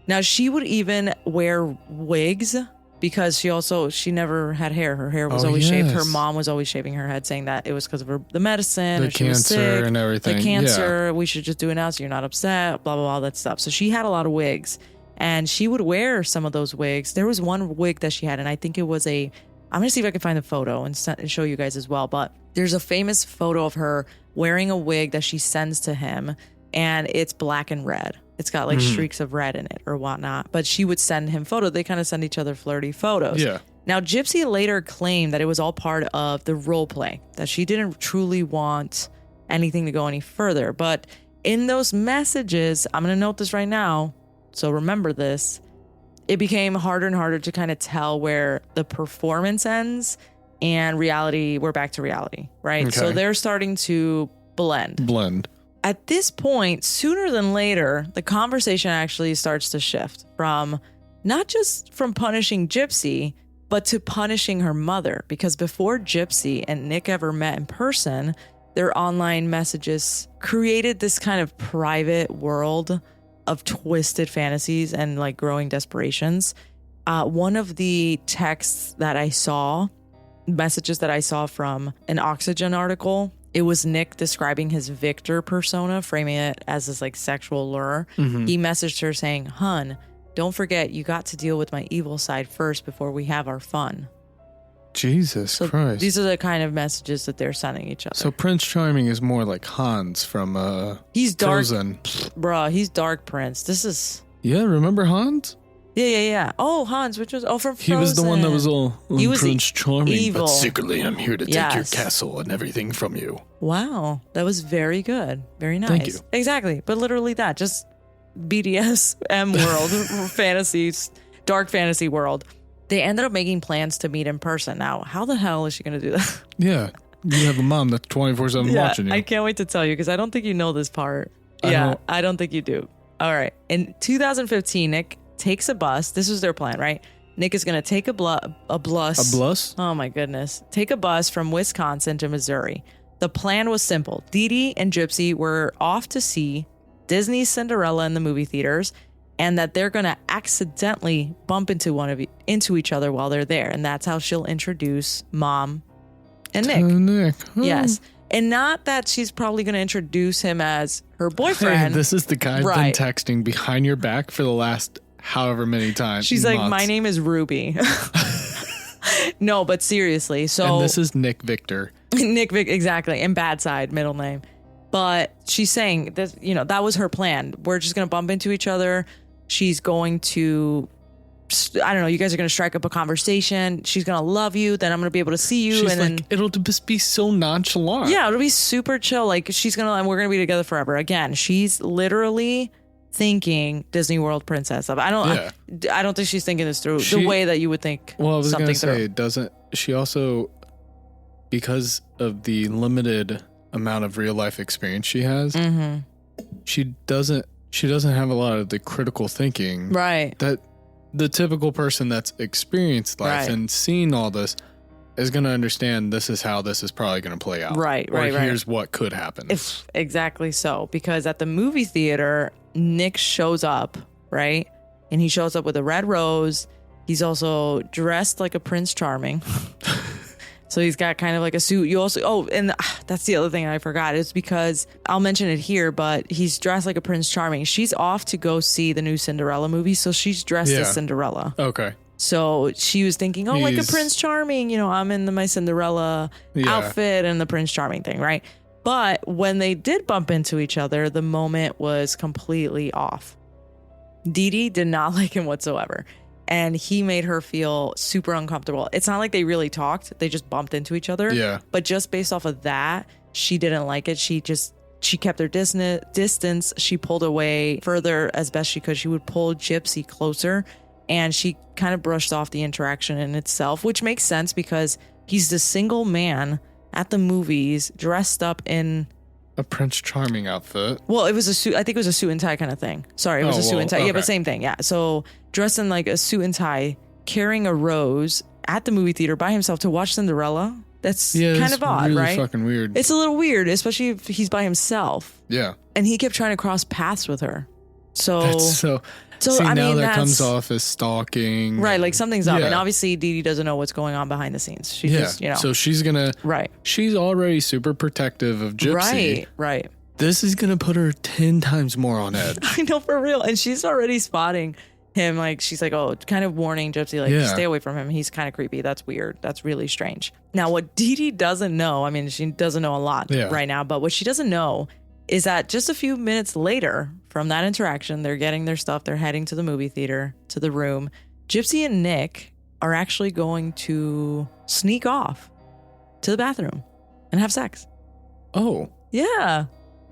A: Now, she would even wear wigs because she never had hair. Her hair was always shaved. Her mom was always shaving her head, saying that it was because of the medicine.
B: The cancer and everything.
A: The cancer. We should just do it now so you're not upset, blah, blah, blah, all that stuff. So she had a lot of wigs, and she would wear some of those wigs. There was one wig that she had, and I think it was I'm going to see if I can find the photo and show you guys as well. But there's a famous photo of her wearing a wig that she sends to him, and it's black and red. It's got like streaks of red in it or whatnot. But she would send him photos. They kind of send each other flirty photos.
B: Yeah.
A: Now, Gypsy later claimed that it was all part of the role play, that she didn't truly want anything to go any further. But in those messages, I'm going to note this right now, so remember this, it became harder and harder to kind of tell where the performance ends and reality, we're back to reality, right?
B: Okay.
A: So they're starting to blend. At this point, sooner than later, the conversation actually starts to shift from not just from punishing Gypsy, but to punishing her mother. Because before Gypsy and Nick ever met in person, their online messages created this kind of private world of twisted fantasies and like growing desperations. One of the texts that I saw, messages that I saw from an Oxygen article, it was Nick describing his Victor persona, framing it as this like sexual lure. Mm-hmm. He messaged her saying, "Hun, don't forget you got to deal with my evil side first before we have our fun."
B: Jesus Christ.
A: These are the kind of messages that they're sending each other.
B: So Prince Charming is more like Hans from
A: he's dark,
B: Frozen.
A: Bruh, he's Dark Prince. This is...
B: Yeah, remember Hans?
A: Yeah. Oh, Hans, which was... Oh, from Frozen.
B: He was the one that was all
A: he was
B: Prince Charming.
A: Evil.
B: But secretly, I'm here to take your castle and everything from you.
A: Wow. That was very good. Very nice.
B: Thank you.
A: Exactly. But literally that. Just BDSM world. Fantasies. Dark fantasy world. They ended up making plans to meet in person. Now, how the hell is she going to do that? Yeah.
B: You have a mom that's 24/7 watching you.
A: I can't wait to tell you because I don't think you know this part. I don't think you do. All right. In 2015, Nick takes a bus. This was their plan, right? Nick is going to take a bus.
B: A bus?
A: Oh, my goodness. Take a bus from Wisconsin to Missouri. The plan was simple. Dee Dee and Gypsy were off to see Disney's Cinderella in the movie theaters, and that they're going to accidentally bump into each other while they're there. And that's how she'll introduce Mom and Nick.
B: Oh.
A: Yes. And not that she's probably going to introduce him as her boyfriend.
B: Hey, this is the guy I've been texting behind your back for the last however many times.
A: She's like, my name is Ruby. No, but seriously. So,
B: and this is Nick Victor.
A: Nick Vic, exactly. And bad side, middle name. But she's saying that, that was her plan. We're just going to bump into each other. She's going to, I don't know, you guys are going to strike up a conversation. She's going to love you. Then I'm going to be able to see you.
B: She's
A: and
B: like,
A: then
B: it'll just be so nonchalant.
A: Yeah, it'll be super chill. Like and we're going to be together forever. Again, she's literally thinking Disney World princess. I don't think she's thinking this through the way that you would think.
B: Well, I was going to say, doesn't she also, because of the limited amount of real life experience she has, mm-hmm. she doesn't have a lot of the critical thinking,
A: right?
B: That the typical person that's experienced life and seen all this is going to understand. This is how this is probably going to play out,
A: right?
B: Here's what could happen.
A: Exactly so, because at the movie theater, Nick shows up, right, and he shows up with a red rose. He's also dressed like a Prince Charming. So he's got kind of like a suit. You also, and that's the other thing I forgot. It's because I'll mention it here, but he's dressed like a Prince Charming. She's off to go see the new Cinderella movie. So she's dressed as Cinderella.
B: Okay.
A: So she was thinking, like a Prince Charming, you know, I'm in my Cinderella outfit and the Prince Charming thing, right? But when they did bump into each other, the moment was completely off. Dee Dee did not like him whatsoever. And he made her feel super uncomfortable. It's not like they really talked. They just bumped into each other.
B: Yeah.
A: But just based off of that, she didn't like it. She kept her distance. She pulled away further as best she could. She would pull Gypsy closer. And she kind of brushed off the interaction in itself, which makes sense because he's the single man at the movies dressed up in
B: a Prince Charming outfit.
A: Well, it was a suit. I think it was a suit and tie kind of thing. Sorry, it was a suit and tie. Okay. Yeah, but same thing. Yeah. So dressed in like a suit and tie, carrying a rose at the movie theater by himself to watch Cinderella. That's kind of odd,
B: really
A: right?
B: Fucking weird.
A: It's a little weird, especially if he's by himself.
B: Yeah.
A: And he kept trying to cross paths with her. So
B: that's so see, I mean, that comes off as stalking.
A: Right, like something's up. And obviously Dee Dee doesn't know what's going on behind the scenes. She just, you know.
B: So she's going to...
A: Right.
B: She's already super protective of Gypsy.
A: Right.
B: This is going to put her 10 times more on edge.
A: I know, for real. And she's already spotting him. Like, she's like, kind of warning Gypsy, like, stay away from him. He's kind of creepy. That's weird. That's really strange. Now, what Dee Dee doesn't know, I mean, she doesn't know a lot right now, but what she doesn't know is that just a few minutes later from that interaction, they're getting their stuff. They're heading to the movie theater, to the room. Gypsy and Nick are actually going to sneak off to the bathroom and have sex.
B: Oh.
A: Yeah.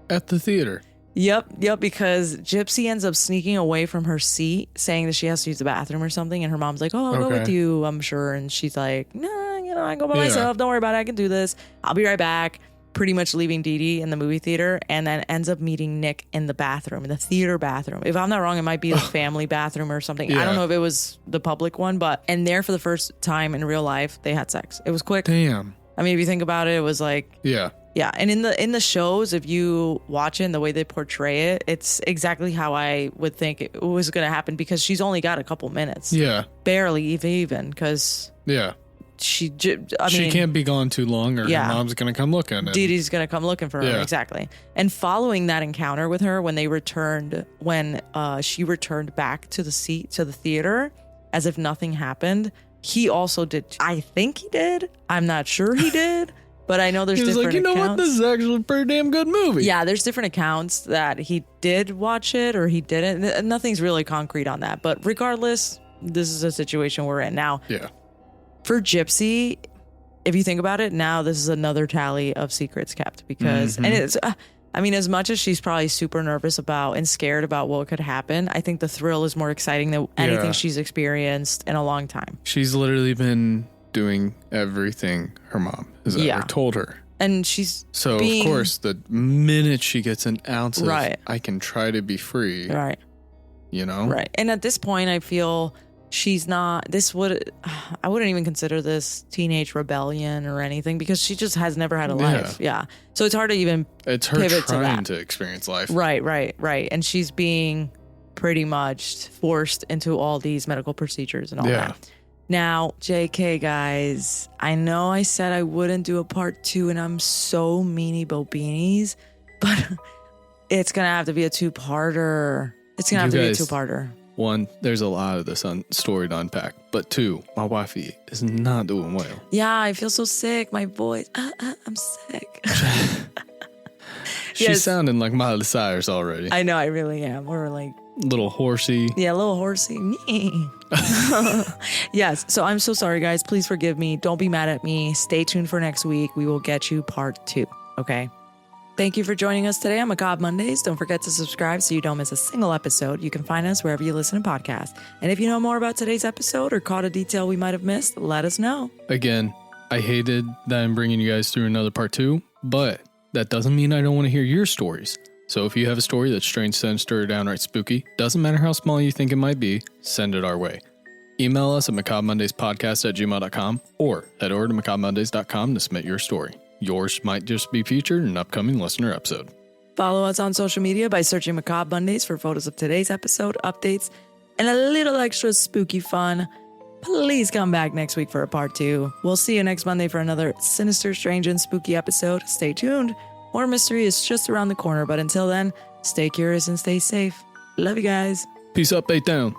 B: At the theater.
A: Yep, because Gypsy ends up sneaking away from her seat, saying that she has to use the bathroom or something, and her mom's like, I'll go with you, I'm sure. And she's like, nah, you know, I go by myself. Don't worry about it. I can do this. I'll be right back. Pretty much leaving Dee Dee in the movie theater, and then ends up meeting Nick in the bathroom, in the theater bathroom. If I'm not wrong, it might be a family bathroom or something. I don't know if it was the public one, and there for the first time in real life, they had sex. It was quick.
B: Damn.
A: I mean, if you think about it, it was like...
B: Yeah.
A: And in the shows, if you watch it and the way they portray it, it's exactly how I would think it was going to happen, because she's only got a couple minutes.
B: Yeah.
A: Barely even, because...
B: Yeah.
A: She
B: can't be gone too long, or her mom's going to come looking.
A: Dee Dee's going to come looking for her. Yeah. Exactly. And following that encounter with her, when she returned back to the seat, to the theater, as if nothing happened, he also did. I think he did. I'm not sure he did. But I know there's different accounts. He was like, you know what? This is actually a pretty damn good movie. Yeah, there's different accounts that he did watch it or he didn't. Nothing's really concrete on that. But regardless, this is a situation we're in now. Yeah. For Gypsy, if you think about it, now this is another tally of secrets kept, because, and it's, I mean, as much as she's probably super nervous about and scared about what could happen, I think the thrill is more exciting than anything she's experienced in a long time.
B: She's literally been doing everything her mom has ever told her.
A: And she's
B: of course, the minute she gets an ounce of, I can try to be free. Right. You know?
A: Right. And at this point, I feel she's not, I wouldn't even consider this teenage rebellion or anything, because she just has never had a life. Yeah. So it's hard to even
B: It's her
A: pivot
B: trying to experience life.
A: Right. And she's being pretty much forced into all these medical procedures and all that. Now, JK, guys, I know I said I wouldn't do a part 2, and I'm so meanie bobeanies, but it's going to have to be a 2-parter. It's going to have to be a 2-parter.
B: 1, there's a lot of this story to unpack. But 2, my wifey is not doing well.
A: Yeah, I feel so sick. My voice, I'm sick.
B: She's sounding like Miley Cyrus already.
A: I know, I really am. We're like...
B: Little horsey.
A: Yeah, a little horsey. Yes. So I'm so sorry, guys. Please forgive me. Don't be mad at me. Stay tuned for next week. We will get you part 2. Okay? Thank you for joining us today on Macabre Mondays. Don't forget to subscribe so you don't miss a single episode. You can find us wherever you listen to podcasts. And if you know more about today's episode or caught a detail we might have missed, let us know.
B: Again, I hated that I'm bringing you guys through another part 2, but that doesn't mean I don't want to hear your stories. So if you have a story that's strange, sinister, or downright spooky, doesn't matter how small you think it might be, send it our way. Email us at macabremondayspodcast@gmail.com or head over to macabremondays.com to submit your story. Yours might just be featured in an upcoming listener episode.
A: Follow us on social media by searching Macabre Mondays for photos of today's episode, updates, and a little extra spooky fun. please come back next week for a part 2. We'll see you next Monday for another sinister, strange, and spooky episode. Stay tuned. More mystery is just around the corner, but until then, stay curious and stay safe. Love you guys.
B: Peace up, 8 down.